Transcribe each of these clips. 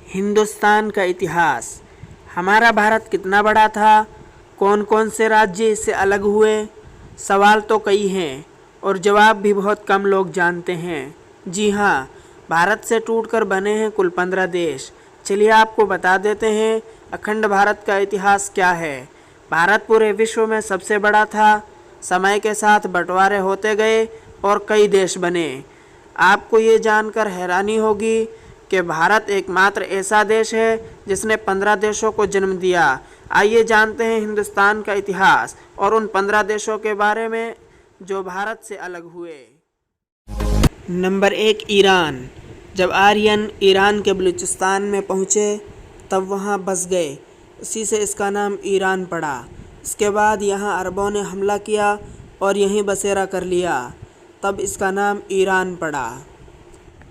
हिंदुस्तान का इतिहास। हमारा भारत कितना बड़ा था? कौन कौन से राज्य इससे अलग हुए? सवाल तो कई हैं और जवाब भी बहुत कम लोग जानते हैं। जी हाँ, भारत से टूटकर बने हैं कुल 15 देश। चलिए आपको बता देते हैं अखंड भारत का इतिहास क्या है। भारत पूरे विश्व में सबसे बड़ा था। समय के साथ बंटवारे होते गए और कई देश बने। आपको ये जानकर हैरानी होगी कि भारत एकमात्र ऐसा देश है जिसने 15 देशों को जन्म दिया। आइए जानते हैं हिंदुस्तान का इतिहास और उन 15 देशों के बारे में जो भारत से अलग हुए। Number 1, Iran. जब आर्यन ईरान के बलूचिस्तान में पहुँचे तब वहाँ बस गए, इसी से इसका नाम ईरान पड़ा। इसके बाद यहाँ अरबों ने हमला किया और यहीं बसेरा कर लिया, तब इसका नाम ईरान पड़ा।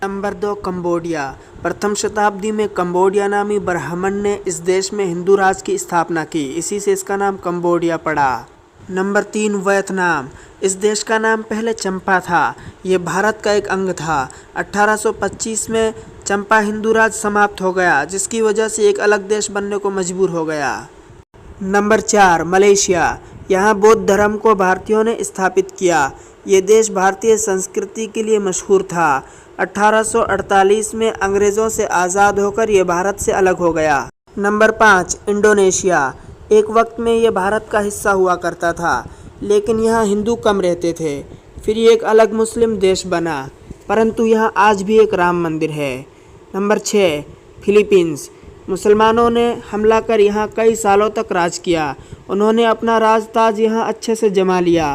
Number 2, Cambodia. प्रथम शताब्दी में कंबोडिया नामी ब्राह्मण ने इस देश में हिंदू राज की स्थापना की, इसी से इसका नाम कंबोडिया पड़ा। Number 3, Vietnam. इस देश का नाम पहले चंपा था। ये भारत का एक अंग था। 1825 में चंपा हिंदू राज समाप्त हो गया, जिसकी वजह से एक अलग देश बनने को मजबूर हो गया। Number 4, Malaysia. यहाँ बौद्ध धर्म को भारतीयों ने स्थापित किया। ये देश भारतीय संस्कृति के लिए मशहूर था। 1848 में अंग्रेज़ों से आज़ाद होकर ये भारत से अलग हो गया। Number 5, Indonesia. एक वक्त में ये भारत का हिस्सा हुआ करता था, लेकिन यहाँ हिंदू कम रहते थे। फिर ये एक अलग मुस्लिम देश बना, परंतु यहाँ आज भी एक राम मंदिर है। Number 6, Philippines. मुसलमानों ने हमला कर यहाँ कई सालों तक राज किया। उन्होंने अपना राजताज यहाँ अच्छे से जमा लिया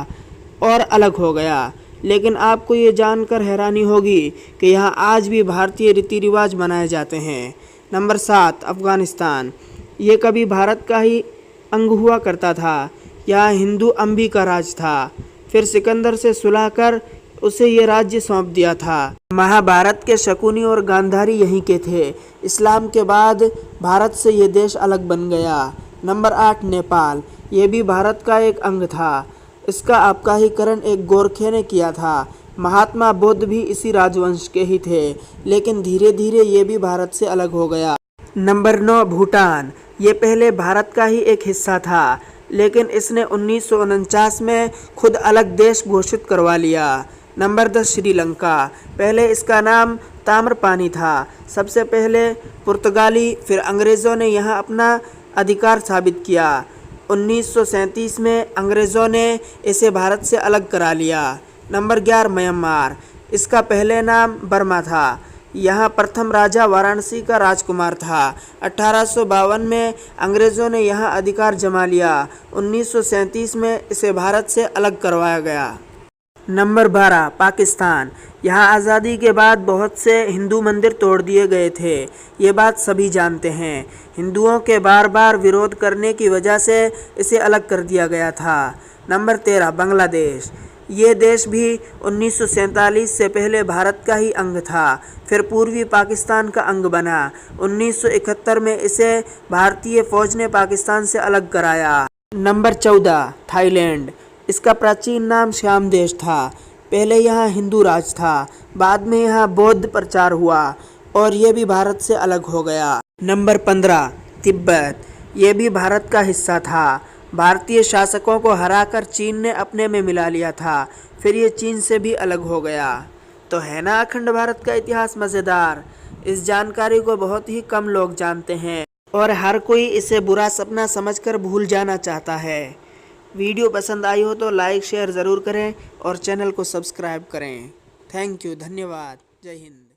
और अलग हो गया। लेकिन आपको ये जानकर हैरानी होगी कि यहाँ आज भी भारतीय रीति रिवाज मनाए जाते हैं। नंबर 7, अफ़गानिस्तान। ये कभी भारत का ही अंग हुआ करता था। यहाँ हिंदू अम्बी का राज था। फिर सिकंदर से सुलह कर उसे ये राज्य सौंप दिया था। महाभारत के शकुनी और गांधारी यहीं के थे। इस्लाम के बाद भारत से ये देश अलग बन गया। नंबर 8, नेपाल। ये भी भारत का एक अंग था। इसका आपकाहीकरण एक गोरखे ने किया था। महात्मा बुद्ध भी इसी राजवंश के ही थे, लेकिन धीरे धीरे ये भी भारत से अलग हो गया। नंबर 9, भूटान। ये पहले भारत का ही एक हिस्सा था, लेकिन इसने 1949 में खुद अलग देश घोषित करवा लिया। नंबर 10, श्रीलंका। पहले इसका नाम ताम्रपानी था। सबसे पहले पुर्तगाली फिर अंग्रेज़ों ने यहाँ अपना अधिकार साबित किया। 1937 में अंग्रेज़ों ने इसे भारत से अलग करा लिया। Number 11, Myanmar. इसका पहले नाम बर्मा था। यहाँ प्रथम राजा वाराणसी का राजकुमार था। 1852 में अंग्रेज़ों ने यहाँ अधिकार जमा लिया। 1937 में इसे भारत से अलग करवाया गया। नंबर 12, पाकिस्तान। यहाँ आज़ादी के बाद बहुत से हिंदू मंदिर तोड़ दिए गए थे। ये बात सभी जानते हैं। हिंदुओं के बार बार विरोध करने की वजह से इसे अलग कर दिया गया था। नंबर 13, बांग्लादेश। ये देश भी 1947 से पहले भारत का ही अंग था, फिर पूर्वी पाकिस्तान का अंग बना। 1971 में इसे भारतीय फ़ौज ने पाकिस्तान से अलग कराया। Number 14, Thailand. इसका प्राचीन नाम श्याम देश था। पहले यहाँ हिंदू राज था, बाद में यहाँ बौद्ध प्रचार हुआ और ये भी भारत से अलग हो गया। नंबर 15, तिब्बत। ये भी भारत का हिस्सा था। भारतीय शासकों को हराकर चीन ने अपने में मिला लिया था, फिर ये चीन से भी अलग हो गया। तो है ना अखंड भारत का इतिहास मज़ेदार। इस जानकारी को बहुत ही कम लोग जानते हैं और हर कोई इसे बुरा सपना समझकर भूल जाना चाहता है। वीडियो पसंद आई हो तो लाइक शेयर ज़रूर करें और चैनल को सब्सक्राइब करें। थैंक यू, धन्यवाद, जय हिंद।